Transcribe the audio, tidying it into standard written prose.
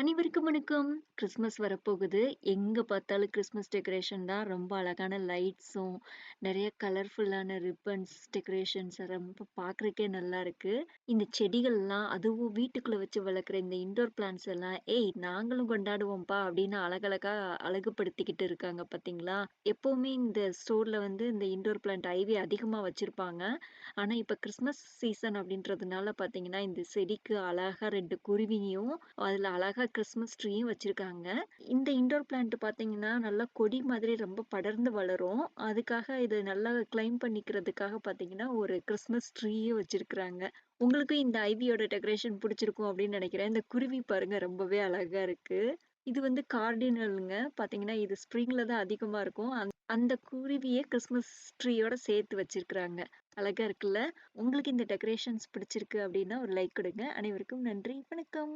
அனைவருக்கும் வணக்கம். கிறிஸ்மஸ் வரப்போகுது. எங்க பார்த்தாலும் கிறிஸ்மஸ் டெக்கரேஷன் தான். ரொம்ப அழகான லைட்ஸும், நெறைய கலர்ஃபுல்லான ரிப்பன்ஸ், டெக்கரேஷன்ஸ் ரொம்ப பார்க்கறக்கே நல்லாருக்கு. இந்த செடிகள்லாம் அதுவும் வீட்டுக்குள்ள வச்சு வளர்க்குற இந்த இன்டோர் பிளான்ட்ஸ் எல்லாம், "ஏய் நாங்களும் கொண்டாடுவோம்ப்பா" அப்படின்னு அழகழகா அழகுபடுத்திக்கிட்டு இருக்காங்க பார்த்தீங்களா? எப்பவுமே இந்த ஸ்டோர்ல வந்து இந்த இன்டோர் பிளான்ட் ஐவி அதிகமா வச்சிருப்பாங்க. ஆனா, இப்ப கிறிஸ்மஸ் சீசன் அப்படின்றதுனால பார்த்தீங்கன்னா, இந்த செடிக்கு அழகா 2 குருவியும், அதுல அழகா கிறிஸ்மஸ் ட்ரீயும் வச்சிருக்காங்க. இந்த இன்டோர் பிளான்ட் பார்த்தீங்கன்னா, நல்லா கொடி மாதிரி ரொம்ப படர்ந்து வளரும். அதுக்காக இது நல்லா கிளைம் பண்ணிக்கிறதுக்காக பார்த்தீங்கன்னா, ஒரு கிறிஸ்மஸ் ட்ரீயும் வச்சிருக்கிறாங்க. உங்களுக்கும் இந்த ஐவியோட டெக்கரேஷன் பிடிச்சிருக்கும் அப்படின்னு நெனைக்கிறேன். இந்த குருவி பாருங்க ரொம்பவே அழகா இருக்கு. இது வந்து கார்டினல்ங்க. பார்த்தீங்கன்னா, இது ஸ்ப்ரிங்ல தான் அதிகமா இருக்கும். அந்த குருவிய கிறிஸ்மஸ் ட்ரீயோட சேர்த்து வச்சிருக்கிறாங்க. அழகா இருக்குல்ல? உங்களுக்கு இந்த டெக்கரேஷன்ஸ் பிடிச்சிருக்கு அப்டின்னா, ஒரு லைக் குடுங்க. அனைவருக்கும் நன்றி. வணக்கம்.